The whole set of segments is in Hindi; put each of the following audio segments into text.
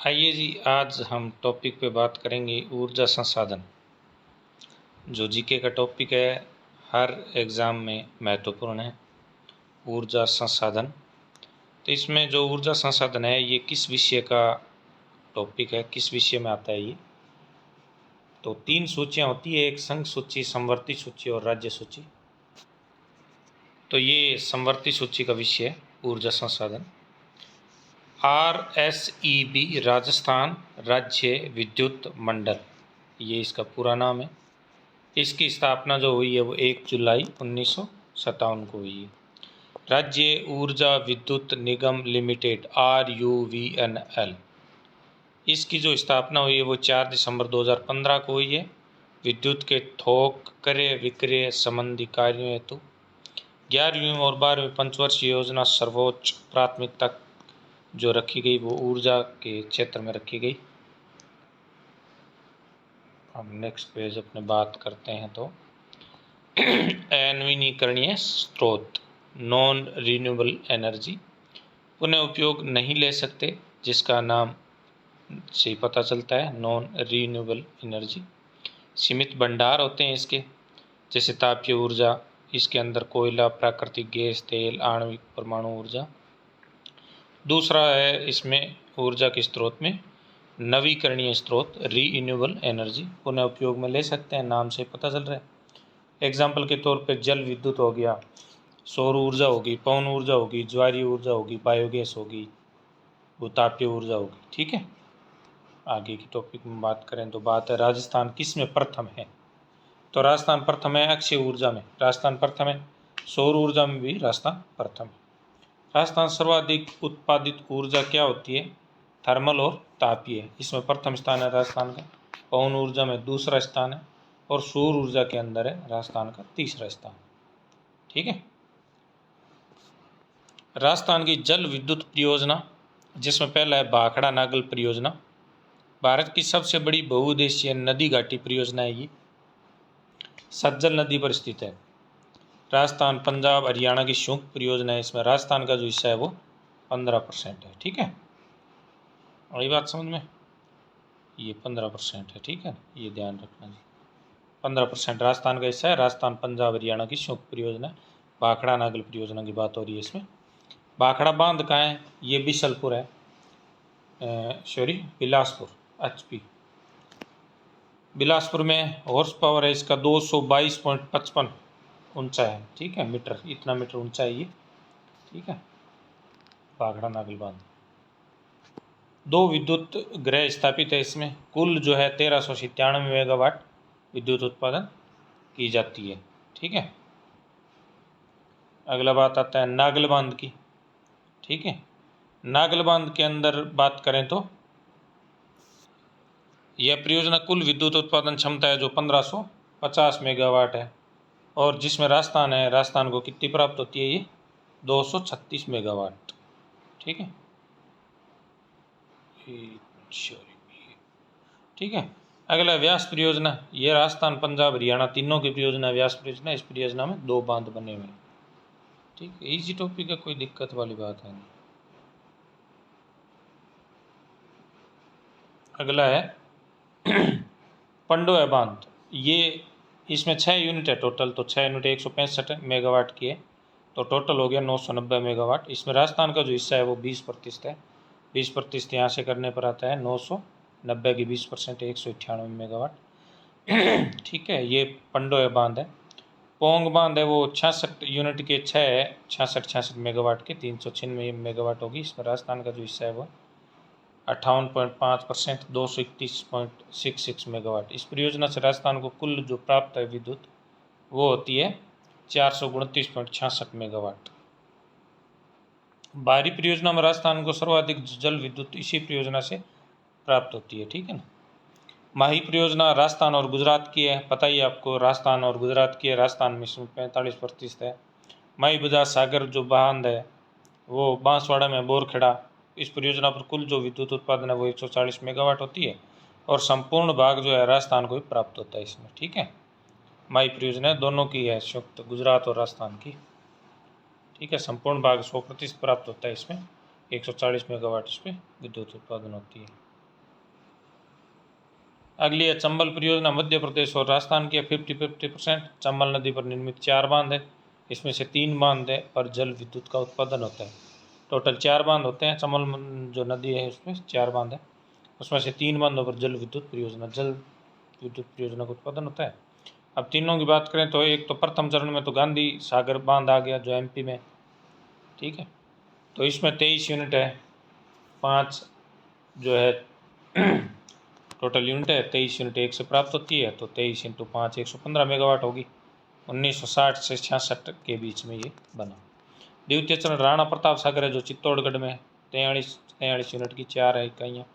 आइए जी, आज हम टॉपिक पे बात करेंगे ऊर्जा संसाधन। जो जीके का टॉपिक है, हर एग्ज़ाम में महत्वपूर्ण है। ऊर्जा संसाधन, तो इसमें जो ऊर्जा संसाधन है ये किस विषय का टॉपिक है, किस विषय में आता है ये। तो 3 सूचियाँ होती है, एक संघ सूची, समवर्ती सूची और राज्य सूची। तो ये समवर्ती सूची का विषय है ऊर्जा संसाधन। RSEB राजस्थान राज्य विद्युत मंडल, ये इसका पूरा नाम है। इसकी स्थापना जो हुई है वो 1 जुलाई 1957 को हुई है। राज्य ऊर्जा विद्युत निगम लिमिटेड RUVNL, इसकी जो स्थापना हुई है वो 4 दिसंबर 2015 को हुई है। विद्युत के थोक क्रय विक्रय संबंधी कार्यों हेतु 11वीं और 12वीं पंचवर्षीय योजना सर्वोच्च प्राथमिकता जो रखी गई वो ऊर्जा के क्षेत्र में रखी गई। हम नेक्स्ट पेज अपने बात करते हैं तो अनवीनीकरणीय स्रोत, नॉन रीन्यूएबल एनर्जी, पुनः उपयोग नहीं ले सकते, जिसका नाम से पता चलता है नॉन रीन्यूएबल एनर्जी। सीमित भंडार होते हैं इसके, जैसे तापीय ऊर्जा, इसके अंदर कोयला, प्राकृतिक गैस, तेल, आणविक परमाणु ऊर्जा। दूसरा है इसमें ऊर्जा के स्रोत में नवीकरणीय स्रोत, रीन्यूएबल एनर्जी, पुनः उपयोग में ले सकते हैं, नाम से पता चल रहा है। एग्जाम्पल के तौर पे जल विद्युत हो गया, सौर ऊर्जा होगी, पवन ऊर्जा होगी, ज्वारीय ऊर्जा होगी, बायोगैस होगी, भूतापीय ऊर्जा होगी। ठीक है, आगे की टॉपिक में बात करें तो बात है राजस्थान किस में प्रथम है। तो राजस्थान प्रथम है अक्षय ऊर्जा में, राजस्थान प्रथम है। सौर ऊर्जा में भी राजस्थान प्रथम है। राजस्थान सर्वाधिक उत्पादित ऊर्जा क्या होती है, थर्मल और तापीय, इसमें प्रथम स्थान है राजस्थान का। पवन ऊर्जा में दूसरा स्थान है और सौर ऊर्जा के अंदर है राजस्थान का तीसरा स्थान। ठीक है, राजस्थान की जल विद्युत परियोजना, जिसमें पहला है भाखड़ा नागल परियोजना, भारत की सबसे बड़ी बहुउद्देशीय नदी घाटी परियोजना है ये, सज्जल नदी पर स्थित है। राजस्थान पंजाब हरियाणा की संयुक्त परियोजना है, इसमें राजस्थान का जो हिस्सा है वो 15% है। ठीक है, वही बात समझ में, ये 15% है। ठीक है, ये ध्यान रखना जी, 15% राजस्थान का हिस्सा है। राजस्थान पंजाब हरियाणा की संयुक्त परियोजना, भाखड़ा नागल परियोजना की बात हो रही है इसमें। भाखड़ा बांध कहाँ है, ये बिशलपुर है, बिलासपुर, HP बिलासपुर में। हॉर्स पावर है इसका 222.55 ऊंचा है। ठीक है, मीटर, इतना मीटर ऊंचा है ये। ठीक है, भाखड़ा नागल बांध। 2 विद्युत गृह स्थापित है इसमें, कुल जो है 1397 मेगावाट विद्युत उत्पादन की जाती है। ठीक है, अगला बात आता है नागल बांध की। ठीक है, नागल बांध के अंदर बात करें तो यह परियोजना कुल विद्युत उत्पादन क्षमता है जो 1550 मेगावाट है, और जिसमें राजस्थान है, राजस्थान को कितनी प्राप्त होती है ये 236 मेगावाट। ठीक है, ठीक है, अगला व्यास परियोजना, ये राजस्थान पंजाब हरियाणा तीनों की परियोजना व्यास परियोजना। इस परियोजना में 2 बांध बने हुए हैं। ठीक है, इजी टॉपिक है, कोई दिक्कत वाली बात है नहीं। अगला है पंडोह बांध, ये इसमें 6 यूनिट है टोटल, तो 6 यूनिट 165 मेगावाट की है, तो टोटल हो गया 990 मेगावाट। इसमें राजस्थान का जो हिस्सा है वो 20% है। 20% यहाँ से करने पर आता है 990 की 20% 198 मेगावाट। ठीक है, ये पंडोह बांध है। पोंग बांध है वो 66 यूनिट के 6 है, 66 मेगावाट के 396 मेगावाट होगी। इसमें राजस्थान का जो हिस्सा है वो 58.5% 231.66 मेगावाट। इस परियोजना से राजस्थान को कुल जो प्राप्त है विद्युत वो होती है 429.66 मेगावाट। बाहरी परियोजना में राजस्थान को सर्वाधिक जल विद्युत इसी परियोजना से प्राप्त होती है। ठीक है ना। माही परियोजना राजस्थान और गुजरात की है, पता ही आपको, राजस्थान और गुजरात की है। राजस्थान में इसमें 45% है। माही बजाज सागर जो बांध है वो बांसवाड़ा में बोरखेड़ा, इस परियोजना पर कुल जो विद्युत उत्पादन है वो 140 मेगावाट होती है, और संपूर्ण भाग जो है राजस्थान को ही प्राप्त होता है इसमें। ठीक है, माही परियोजना दोनों की है, संयुक्त गुजरात और राजस्थान की। ठीक है, संपूर्ण भाग 100% प्राप्त होता है इसमें, 140 मेगावाट इस पर विद्युत उत्पादन होती है। अगली है चंबल परियोजना, मध्य प्रदेश और राजस्थान की 50-50%। चंबल नदी पर निर्मित 4 बांध है, इसमें से 3 बांध है पर जल विद्युत का उत्पादन होता है। टोटल 4 बांध होते हैं, चंबल जो नदी है उसमें 4 बांध है, उसमें से 3 बांधों पर जल विद्युत परियोजना का उत्पादन होता है। अब तीनों की बात करें तो एक तो प्रथम चरण में तो गांधी सागर बांध आ गया जो एमपी में, ठीक है, तो इसमें 23 यूनिट है, 5 जो है टोटल यूनिट है, 23 यूनिट एक से प्राप्त होती है, तो 23 × 5 115 मेगावाट होगी। 1960 से 66 के बीच में ये बना। द्वितीय चरण राणा प्रताप सागर है जो चित्तौड़गढ़ में 43 यूनिट की 4 इकाइयाँ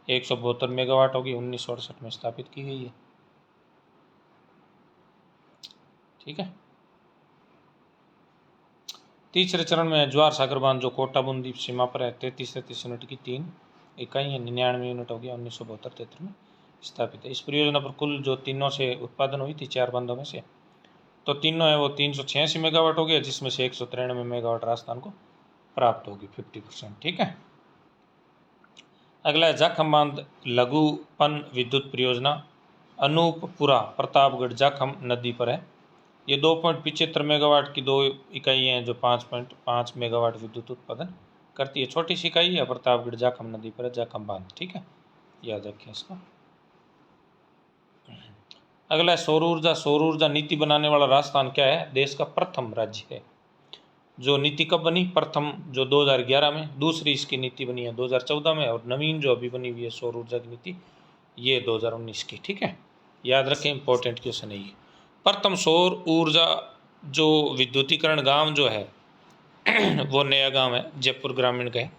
172 मेगावाट होगी, 1968 में स्थापित की गई है, ठीक है। तीसरे चरण में ज्वार सागर बांध जो कोटा बूंदी सीमा पर है, 33 यूनिट की 3 इकाइयाँ 99 यूनिट हो गया, 1972-73 में स्थापित है। इस परियोजना पर कुल जो तीनों से उत्पादन हुई थी 4 बांधों में से, तो तीनों है वो 386 मेगावाट हो गया, जिसमें से 193 मेगावाट राजस्थान को प्राप्त होगी, 50%, ठीक है। अगला है जाखम बांध लघु पन विद्युत परियोजना, अनूपपुरा प्रतापगढ़ जाखम नदी पर है। ये 2.75 मेगावाट की 2 इकाइयाँ हैं जो 5.5 मेगावाट विद्युत उत्पादन करती है। छोटी सी इकाई है, प्रतापगढ़ जाखम नदी पर है, जाखम बांध, ठीक है, याद रखें इसको। अगला है सौर ऊर्जा। सौर ऊर्जा नीति बनाने वाला राजस्थान क्या है, देश का प्रथम राज्य है। जो नीति कब बनी, प्रथम जो 2011 में, दूसरी इसकी नीति बनी है 2014 में, और नवीन जो अभी बनी हुई है सौर ऊर्जा की नीति ये 2019 की, ठीक है, याद रखें, इंपॉर्टेंट क्वेश्चन है ये। प्रथम सौर ऊर्जा जो विद्युतीकरण गांव जो है वो नया गांव है, जयपुर ग्रामीण का है।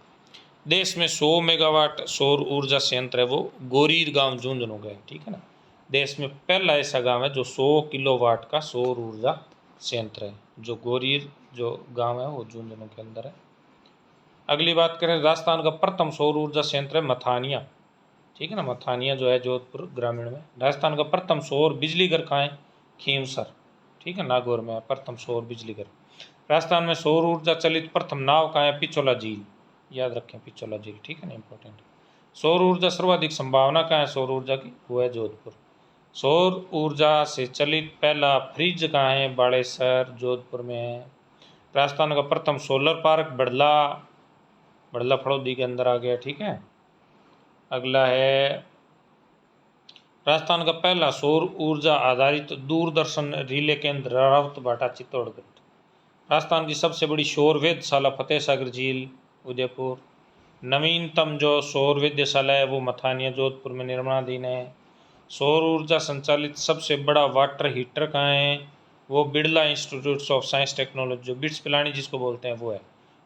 देश में 100 मेगावाट सौर ऊर्जा संयंत्र है वो गोरीर गांव झुंझुनू का है, ठीक है ना। देश में पहला ऐसा गांव है जो 100 किलोवाट का सौर ऊर्जा संयंत्र है, जो गोरीर जो गांव है वो झुंझुनू के अंदर है। अगली बात करें, राजस्थान का प्रथम सौर ऊर्जा संयंत्र है मथानिया, ठीक है ना, मथानिया जो है जोधपुर ग्रामीण में। राजस्थान का प्रथम सौर बिजली घर कहाँ है, खींवसर, ठीक है, नागौर में प्रथम सौर बिजली घर। राजस्थान में सौर ऊर्जा चलित प्रथम नाव कहाँ है, पिछोला झील, याद रखें, पिछोला झील, ठीक है ना, इंपॉर्टेंट। सौर ऊर्जा सर्वाधिक संभावना कहाँ है सौर ऊर्जा की, वो है जोधपुर। सौर ऊर्जा से चलित पहला फ्रिज कहाँ है, बाड़ेसर जोधपुर में है। राजस्थान का प्रथम सोलर पार्क बड़ला फड़ौदी के अंदर आ गया, ठीक है। अगला है राजस्थान का पहला सौर ऊर्जा आधारित दूरदर्शन रिले केंद्र रावत भाटा चित्तौड़गढ़। राजस्थान की सबसे बड़ी सौर वेधशाला फतेह सागर झील उदयपुर। नवीनतम जो सौर वेधशाला है वो मथानिया जोधपुर में निर्माणाधीन है। सौर ऊर्जा संचालित सबसे बड़ा वाटर हीटर कहाँ है, वो Birla institute of science technology जो बिट्स पिलानी जिसको बोलते हैं वो है,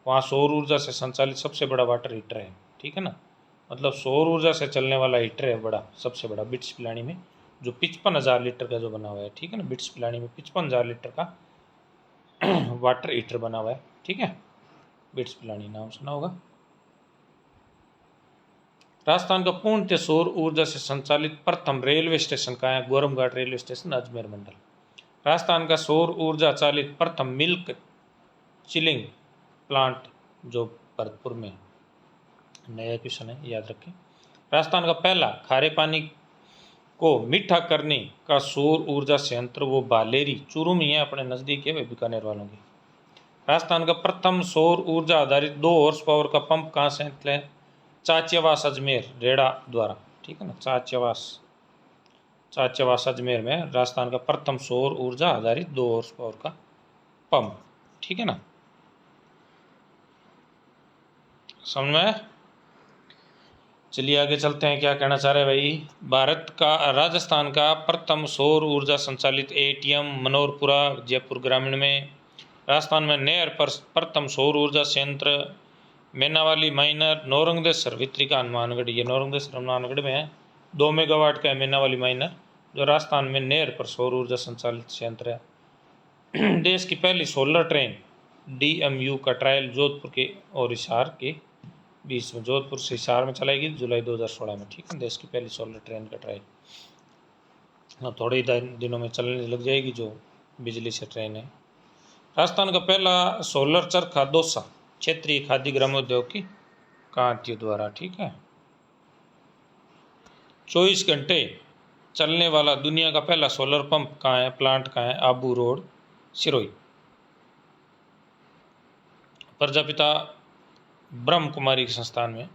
वहाँ सौर ऊर्जा से संचालित सबसे बड़ा वाटर हीटर है, ठीक है ना। मतलब सौर ऊर्जा से चलने वाला हीटर है बड़ा, सबसे बड़ा, बिट्स पिलानी में जो 55,000 लीटर का जो बना हुआ है, ठीक है ना, बिट्स पिलानी में 55,000 लीटर का वाटर हीटर बना हुआ है, ठीक है, बिट्स पिलानी नाम सुना होगा। राजस्थान का पूर्णतः सौर ऊर्जा से संचालित प्रथम रेलवे स्टेशन कहाँ है, गोरमघाट रेलवे स्टेशन अजमेर मंडल। राजस्थान का सौर ऊर्जा चालित प्रथम मिल्क चिलिंग प्लांट जो भरतपुर में, नया क्वेश्चन है, याद रखें। राजस्थान का पहला खारे पानी को मीठा करने का सौर ऊर्जा संयंत्र वो बालेरी चूरू में है, अपने नज़दीक है, बीकानेर वालों की। राजस्थान का प्रथम सौर ऊर्जा आधारित 2 हॉर्स पावर का पंप कहाँ संयंत्र है, चाचियावास अजमेर रेड़ा द्वारा, ठीक है ना, चाचियावास अजमेर में राजस्थान का प्रथम सौर ऊर्जा आधारित 2 हॉर्स पावर का पंप, ठीक है ना, समझ में। चलिए आगे चलते हैं, क्या कहना चाह रहे हैं भाई। भारत का राजस्थान का प्रथम सौर ऊर्जा संचालित एटीएम मनोरपुरा जयपुर ग्रामीण में। राजस्थान में नहर पर प्रथम सौर ऊर्जा संयंत्र मेनावाली माइनर नौरंगदेश्वर वित्रिका हनुमानगढ़, ये नौरंगदेश्वर हनुमानगढ़ में है, 2 मेगावाट का है मेनावाली माइनर जो राजस्थान में नहर पर सौर ऊर्जा संचालित संयंत्र है। देश की पहली सोलर ट्रेन DMU का ट्रायल जोधपुर के और हिसार के बीच में, जोधपुर से हिसार में चलाएगी जुलाई 2016 में, ठीक है, देश की पहली सोलर ट्रेन का ट्रायल। हाँ, थोड़े ही दिनों में चलने लग जाएगी जो बिजली से ट्रेन है। राजस्थान का पहला सोलर चरखा दौसा क्षेत्रीय खादी ग्रामोद्योग की कांतियों द्वारा, ठीक है। 24 घंटे चलने वाला दुनिया का पहला सोलर पंप कहाँ है, प्लांट कहाँ है, आबू रोड, सिरोही। प्रजापिता ब्रह्म कुमारी के संस्थान में।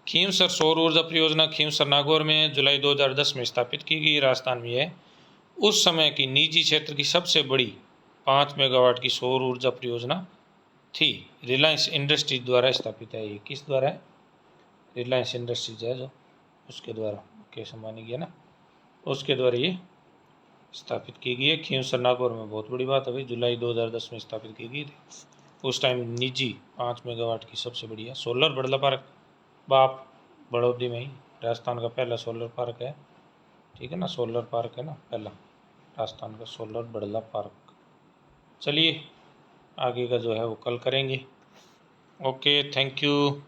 खींवसर सौर ऊर्जा परियोजना खींवसर नागौर में जुलाई 2010 में स्थापित की गई, राजस्थान में है। उस समय की निजी क्षेत्र की सबसे बड़ी 5 मेगावाट की सौर ऊर्जा परियोजना थी। रिलायंस इंडस्ट्रीज द्वारा स्थापित है। ये किस द्वारा है? रिलायंस इंडस्ट्रीज है जो, उसके द्वारा, मुकेश अंबानी की है ना, उसके द्वारा ये स्थापित की गई है। खींवसर नागौर में बहुत बड़ी बात है भाई, जुलाई 2010 में स्थापित की गई थी। उस टाइम निजी 5 मेगावाट की सबसे बड़ी है। सोलर बड़ला पार्क बाप बड़ौदी में ही राजस्थान का पहला सोलर पार्क है, ठीक है ना, सोलर पार्क है ना पहला राजस्थान का सोलर बड़ला पार्क। चलिए आगे का जो है वो कल करेंगे। Okay, thank you.